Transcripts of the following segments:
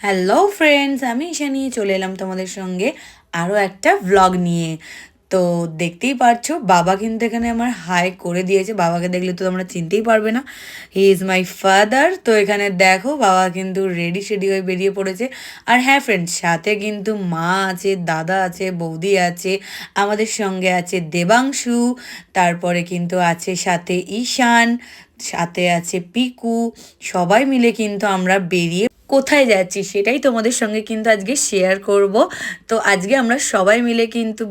Hello friends, আমি ঈশা নিয়ে চলে এলাম তোমাদের সঙ্গে আরও একটা ভ্লগ নিয়ে। তো দেখতেই পারছো, বাবা কিন্তু এখানে আমার হাই করে দিয়েছে। বাবাকে দেখলে তো তোমরা চিনতেই পারবে না, হি ইজ মাই ফাদার। তো এখানে দেখো বাবা কিন্তু রেডি শেডি হয়ে বেরিয়ে পড়েছে। আর হ্যাঁ ফ্রেন্ডস, সাথে কিন্তু মা আছে, দাদা আছে, বৌদি আছে, আমাদের সঙ্গে আছে দেবাংশু, তারপরে কিন্তু আছে সাথে ঈশান, সাথে আছে পিকু। সবাই মিলে কিন্তু আমরা বেরিয়ে কোথায় যাচ্ছি সেটাই তোমাদের সঙ্গে কিন্তু আজকে শেয়ার করব। তো আজকে আমরা সবাই মিলে কিন্তু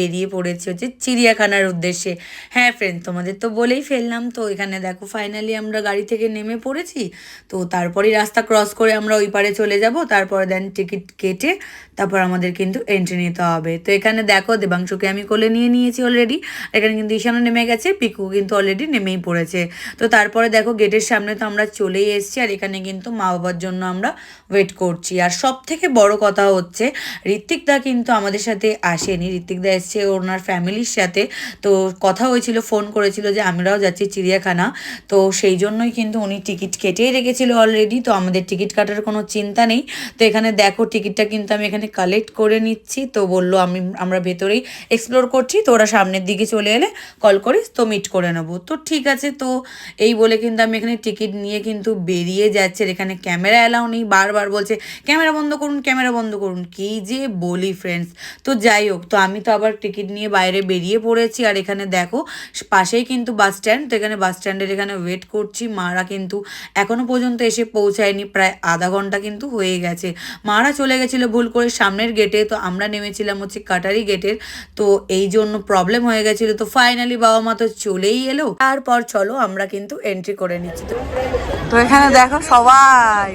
বেরিয়ে পড়েছি হচ্ছে চিড়িয়াখানার উদ্দেশ্যে। হ্যাঁ ফ্রেন্ড, তোমাদের তো বলেই ফেললাম। তো এখানে দেখো ফাইনালি আমরা গাড়ি থেকে নেমে পড়েছি। তো তারপরেই রাস্তা ক্রস করে আমরা ওই পারে চলে যাব। তারপরে দেন টিকিট কেটে তারপর আমাদের কিন্তু এন্ট্রি নিতে হবে। তো এখানে দেখো দেবাংশুকে আমি কোলে নিয়ে নিয়েছি অলরেডি। এখানে কিন্তু ঈশানও নেমে গেছে, পিকু কিন্তু অলরেডি নেমেই পড়েছে। তো তারপরে দেখো গেটের সামনে তো আমরা চলেই এসেছি। আর এখানে কিন্তু মা বাবার জন্য আমরা ওয়েট করছি। আর সব থেকে বড় কথা হচ্ছে ঋত্বিক দা কিন্তু আমাদের সাথে আসেনি, ঋত্বিক দা এসছে ওনার ফ্যামিলির সাথে। তো কথা হয়েছিল, ফোন করেছিল যে আমরাও যাচ্ছি চিড়িয়াখানা। তো সেই জন্যই কিন্তু উনি টিকিট কেটেই রেখেছিল অলরেডি। তো আমাদের টিকিট কাটার কোনো চিন্তা নেই। তো এখানে দেখো টিকিটটা কিন্তু আমি এখানে কালেক্ট করে নিচ্ছি। তো বললো আমরা ভেতরেই এক্সপ্লোর করছি, তো ওরা সামনের দিকে চলে এলে কল করিস, তো মিট করে নেবো। তো ঠিক আছে। তো এই বলে কিন্তু আমি এখানে টিকিট নিয়ে কিন্তু বেরিয়ে যাচ্ছে। এখানে ক্যামেরা অ্যালাউ নেই, বারবার বলছে ক্যামেরা বন্ধ করুন, ক্যামেরা বন্ধ করুন। কী যে বলি ফ্রেন্ডস। তো যাই হোক, তো আমি তো আবার টিকিট নিয়ে বাইরে বেরিয়ে পড়েছি। আর এখানে দেখো পাশেই কিন্তু বাস স্ট্যান্ড। তো এখানে বাস স্ট্যান্ডের এখানে ওয়েট করছি। মারা কিন্তু এখনও পর্যন্ত এসে পৌঁছায়নি, প্রায় আধা ঘন্টা কিন্তু হয়ে গেছে। মারা চলে গেছিলো ভুল করে সামনের গেটে, তো আমরা নেমেছিলাম হচ্ছে কাটারি গেটের। তো এই জন্য প্রবলেম হয়ে গেছিলো। তো ফাইনালি বাবা মা তো চলেই এলো। তারপর চলো আমরা কিন্তু এন্ট্রি করে নিচ্ছি। তো এখানে দেখো সবাই,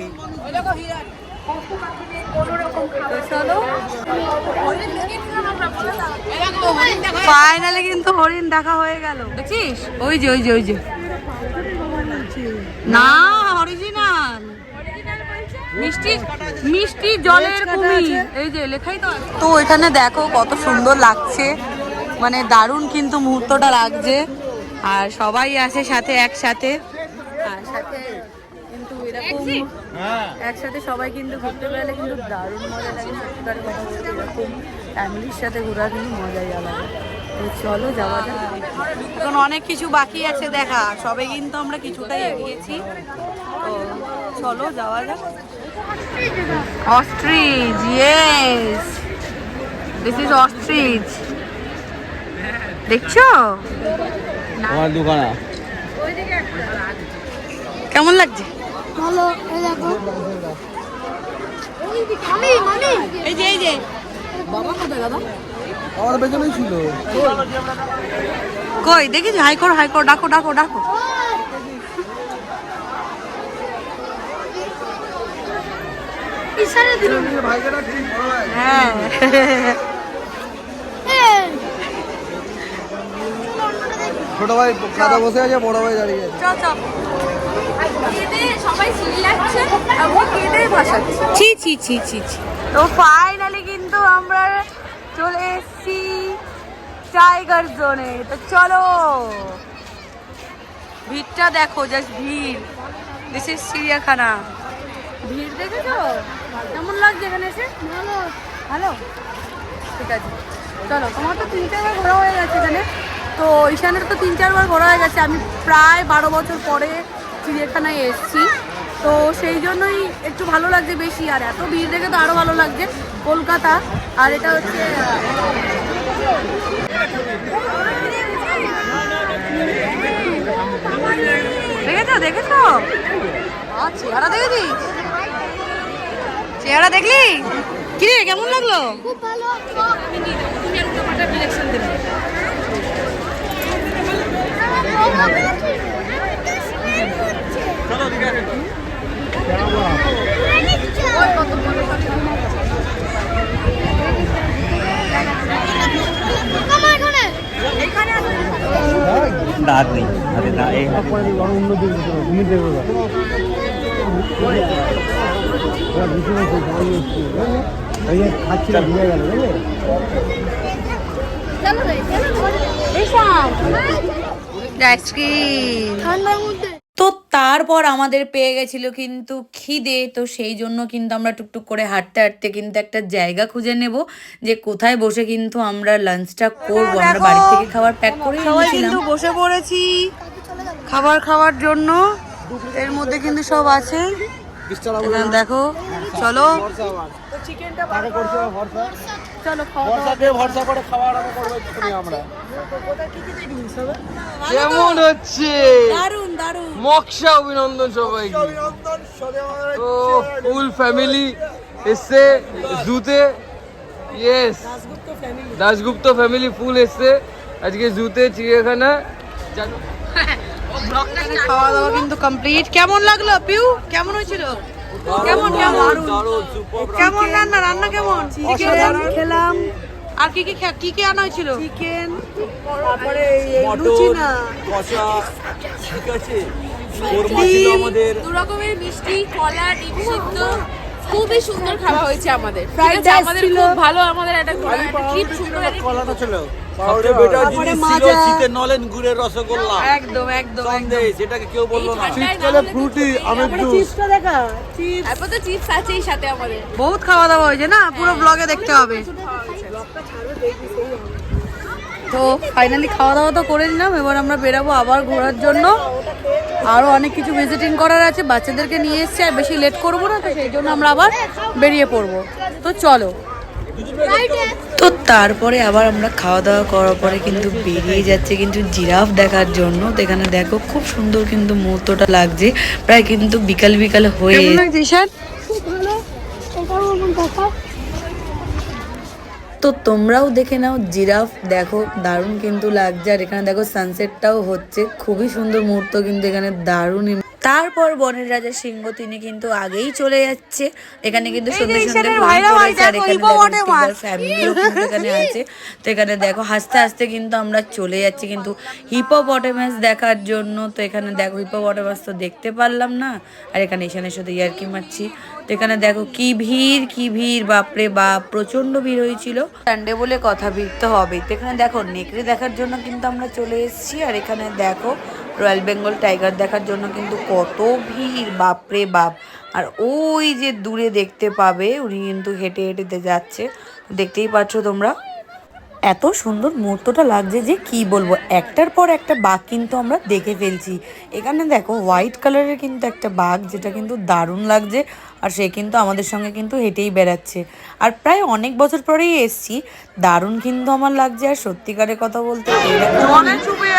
ফাইনালি কিন্তু হরিণ দেখা হয়ে গেল। দেখছিস, ওই যে ওই যে ওই যে না, অরিজিনাল মিষ্টি মিষ্টি জলের কুমির, এই যে লেখাই তো। তো এখানে দেখো কত সুন্দর লাগছে, মানে দারুণ কিন্তু মুহূর্তটা লাগছে। আর সবাই আছে সাথে একসাথে, আর সাথে কিন্তু এরকম একসাথে সবাই কিন্তু ঘুরতে পেলে কিন্তু দারুণ মজা লাগে। সত্যিকার কথা বলতে এরকম ফ্যামিলির সাথে ঘোরা কিন্তু মজাই আলাদা। তো চলো যাওয়া যাক। এখন অনেক কিছু বাকি আছে দেখা, সবে কিন্তু আমরা কিছুটাই এগিয়েছি। তো চলো যাওয়া যাক। Ostrich, yes, this is ostrich. দেখছো আমার দোকানা কেমন লাগছে? ভালো। এই দেখো, এই যে এই যে বাবা কোথায়? দাদা আমার পেছনেই ছিল। কই দেখেছি? হাইকোর হাইকোর, ডাকো ডাকো ডাকো। হ্যাঁ ছোট ভাই খাতা বসে আছে, বড় ভাই দাঁড়িয়ে আছে। চল চল। সবাই চিল্লাচ্ছে আর ও কেঁদে ভাসাচ্ছে। ছি ছি ছি ছি ছি। তো ফাইনালি কিন্তু আমরা চলে এসেছি টাইগার জোনে। তো চলো, ভিড়টা দেখো, জাস্ট ভিড়। দিস ইজ চিড়িয়াখানা। ভিড় দেখেছো কেমন লাগছে এখানে এসে? ভালো। ভালো, ঠিক আছে চলো। তোমার তো 3-4বার ঘোরা হয়ে গেছে এখানে, তো ঈশানের তো 3-4বার ঘোরা হয়ে গেছে। আমি প্রায় 12 বছর পরে চিড়িয়াখানায় এসেছি, তো সেই জন্যই একটু ভালো লাগছে বেশি। আর এত ভিড় দেখে তো আরও ভালো লাগছে। কলকাতা, আর এটা হচ্ছে দেখেছো দেখেছো চেহারা দেখেছিস? চেহারা দেখলি? কিরে কেমন লাগলো? খুব ভালো। দাঁত নেই হাতে, না এই অন্য দিকে তুমি দেখো খাচ্ছিলাম, ভুলে গেল বুঝলে। আইসক্রিম ঠান্ডার মধ্যে তো তারপর আমাদের পেয়ে গেছিল কিন্তু খিদে, তো সেই জন্য কিন্তু আমরা টুকটুক করে হাঁটতে হাঁটতে কিন্তু একটা জায়গা খুঁজে নেব যে কোথায় বসে কিন্তু আমরা লাঞ্চটা করবো। আমরা বাড়ি থেকে খাবার প্যাক করে সবাই কিন্তু বসে পড়েছি খাবার খাওয়ার জন্য। এর মধ্যে কিন্তু সব আছে, এখানে দেখো। চলো কেমন হচ্ছে? দারুন দারুন। মক্সা অভিনন্দন সবাইকে। তো ফুল ফ্যামিলি এসছে জুতে। ইয়েস, দাশগুপ্ত ফ্যামিলি ফুল এসছে আজকে জুতে চিড়িয়াখানা। খাওয়া দাওয়া কিন্তু কমপ্লিট। কেমন লাগলো পিউ? কেমন হয়েছিল? কেমন কেমন কেমন রান্না? রান্না কেমন? চিকেন খেলাম। আর কি কি কি কি আনা হয়েছিল? চিকেন, তারপরে লুচি না কষা, ঠিক আছে, কোরমা ছিল আমাদের, দু রকমের মিষ্টি, কলা, ডিম সিদ্ধ, খুবই সুন্দর খাওয়া হয়েছে আমাদের। Fried ঠিক আছে, rice আমাদের ছিল। খুব ভালো, আমাদের একটা ট্রিপ সুন্দর একটা কলাটা ছিল সবচেয়ে বেটার তারপরে জিনিস ছিল মাজা। চিকেন নলেন গুড়ের রসগোল্লা একদম একদম সন্দেশ, সেটাকে কেউ বললো না। শীতকালে ফ্রুটি আমের জুস। চিপসটা দেখা, চিপস। তারপর তো চিপস আছেই সাথে আমাদের। বহুত খাওয়া দাওয়া হয়েছে না, পুরো ব্লগে দেখতে হবে। তো ফাইনালি খাওয়া দাওয়া তো করে নিলাম, এবার আমরা বেরাবো আবার ঘোরার জন্য। আরও অনেক কিছু ভিজিটিং করার আছে, বাচ্চাদেরকে নিয়ে এসছি, আর বেশি লেট করবো না, তো সেই জন্য আমরা আবার বেরিয়ে পড়বো। তো চলো। তো তারপরে আবার আমরা খাওয়া দাওয়া করার পরে কিন্তু বেরিয়ে যাচ্ছে কিন্তু জিরাফ দেখার জন্য। তো এখানে দেখো খুব সুন্দর কিন্তু মুহূর্তটা লাগছে, প্রায় কিন্তু বিকাল বিকাল হয়ে কেমন লাগছে ঈশান? খুব ভালো, এটাও আমার দেখা। তো তোমরাও দেখে নাও জিরাফ, দেখো দারুণ কিন্তু লাগছে। আর এখানে দেখো সানসেটটাও হচ্ছে, খুবই সুন্দর মুহূর্ত কিন্তু এখানে, দারুণ। তারপর বনের রাজা সিংহ তিনি কিন্তু আগেই চলে যাচ্ছে। এখানে কিন্তু সুন্দর সুন্দর ঈশানের হরিণ ভাইরা ভাই পড়েছে, আর দেখো, এখানে হিপোপটেমাস। ফ্যামিলিও কিন্তু এখানে আছে। তো এখানে দেখো হাসতে হাসতে কিন্তু আমরা চলে যাচ্ছি কিন্তু হিপোপটেমাস দেখার জন্য। তো এখানে দেখো হিপোপটেমাস তো দেখতে পারলাম না, আর এখানে ঈশানের সাথে ইয়ার্কি মারছি। তো এখানে দেখো কি ভিড়, বাপরে বাপ, প্রচন্ড ভিড় হয়েছিল। সানডে বলে কথা, ভিড় তো হবেই। তো এখানে দেখো নেকড়ে দেখার জন্য কিন্তু আমরা চলে এসেছি, আর এখানে দেখো রয়্যাল বেঙ্গল টাইগার দেখার জন্য কিন্তু কত ভিড়, বাপরে বাপ। আর ওই যে দূরে দেখতে পাবে উনি কিন্তু হেঁটে হেঁটে যাচ্ছে, দেখতেই পাচ্ছ তোমরা। এত সুন্দর মুহূর্তটা লাগছে যে কি বলবো, একটার পর একটা বাঘ কিন্তু আমরা দেখে ফেলছি। এখানে দেখো হোয়াইট কালারের কিন্তু একটা বাঘ, যেটা কিন্তু দারুণ লাগছে। আর সে কিন্তু আমাদের সঙ্গে কিন্তু হেঁটেই বেড়াচ্ছে। আর প্রায় অনেক বছর পরেই এসছি, দারুণ কিন্তু আমার লাগছে। আর সত্যিকারের কথা বলতে এরকম আমি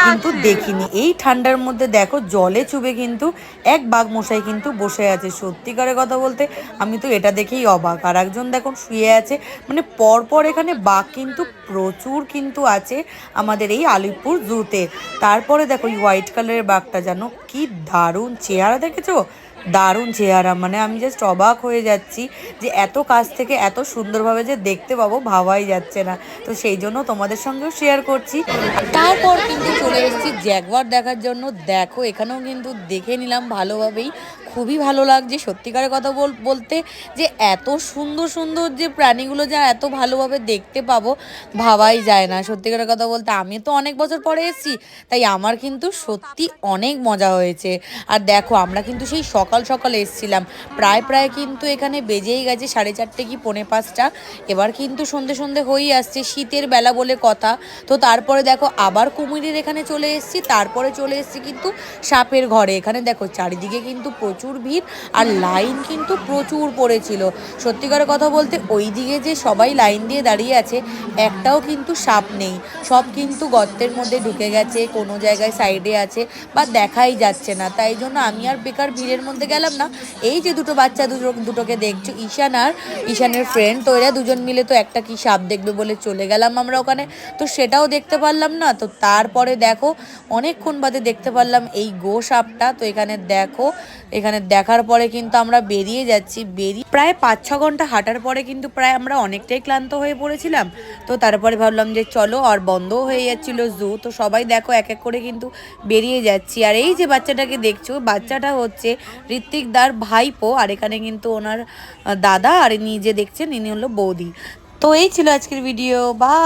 কিন্তু দেখিনি। এই ঠান্ডার মধ্যে দেখো জলে চুবে কিন্তু এক বাঘ মশাই কিন্তু বসে আছে। সত্যিকারের কথা বলতে আমি তো এটা দেখেই অবাক। আর একজন দেখো শুয়ে আছে, মানে পরপর এখানে বাঘ কিন্তু প্রচুর কিন্তু আছে আমাদের এই আলিপুর জুতে। তারপরে দেখো এই হোয়াইট কালারের বাঘটা, জানো কি দারুণ চেহারা, দেখেছো? দারুণ চেহারা, মানে আমি জাস্ট অবাক হয়ে যাচ্ছি যে এত কাছ থেকে এত সুন্দরভাবে যে দেখতে পাবো ভাবাই যাচ্ছে না। তো সেই জন্য তোমাদের সঙ্গেও শেয়ার করছি। তারপর কিন্তু চলে এসেছি জ্যাগুয়ার দেখার জন্য। দেখো এখানেও কিন্তু দেখে নিলাম ভালোভাবেই, খুবই ভালো লাগছে। সত্যিকারের কথা বলতে যে এত সুন্দর সুন্দর যে প্রাণীগুলো যা এত ভালোভাবে দেখতে পাবো ভাবাই যায় না। সত্যিকারের কথা বলতে আমি তো অনেক বছর পরে এসেছি, তাই আমার কিন্তু সত্যি অনেক মজা হয়েছে। আর দেখো আমরা কিন্তু সেই সকাল সকাল এসেছিলাম, প্রায় কিন্তু এখানে বেজেই গেছে 4:30 কি 4:45। এবার কিন্তু সন্ধে হয়েই আসছে, শীতের বেলা বলে কথা। তো তারপরে দেখো আবার কুমিরের এখানে চলে এসেছি, তারপরে চলে এসেছি কিন্তু সাপের ঘরে। এখানে দেখো চারিদিকে কিন্তু প্রচুর ভিড়, আর লাইন কিন্তু প্রচুর পড়েছিল। সত্যিকারের কথা বলতে ওই দিকে যে সবাই লাইন দিয়ে দাঁড়িয়ে আছে, একটাও কিন্তু সাপ নেই, সব কিন্তু গর্তের মধ্যে ঢুকে গেছে, কোনো জায়গায় সাইডে আছে বা দেখাই যাচ্ছে না। তাই জন্য আমি আর বেকার ভিড়ের মধ্যে গেলাম না। এই যে দুটো বাচ্চা দুটোকে দেখছো, ঈশান আর ঈশানের ফ্রেন্ড, তো এরা দুজন মিলে তো একটা কি সাপ দেখবে বলে চলে গেলাম আমরা ওখানে, তো সেটাও দেখতে পারলাম না। তো তারপরে দেখো অনেকক্ষণ বাদে দেখতে পারলাম এই গো সাপটা। তো এখানে দেখো, এখানে দেখার পরে কিন্তু আমরা বেরিয়ে যাচ্ছি। প্রায় 5-6 ঘন্টা হাঁটার পরে কিন্তু প্রায় আমরা অনেকটাই ক্লান্ত হয়ে পড়েছিলাম। তো তারপরে ভাবলাম যে চলো, আর বন্ধও হয়ে যাচ্ছিল জু। তো সবাই দেখো এক এক করে কিন্তু বেরিয়ে যাচ্ছি। আর এই যে বাচ্চাটাকে দেখছো, বাচ্চাটা হচ্ছে ঋত্বিক দার ভাইপো, আর এখানে কিন্তু ওনার দাদা, আর ইনি যে দেখছেন ইনি হলো বৌদি। তো এই ছিল আজকের ভিডিও, বা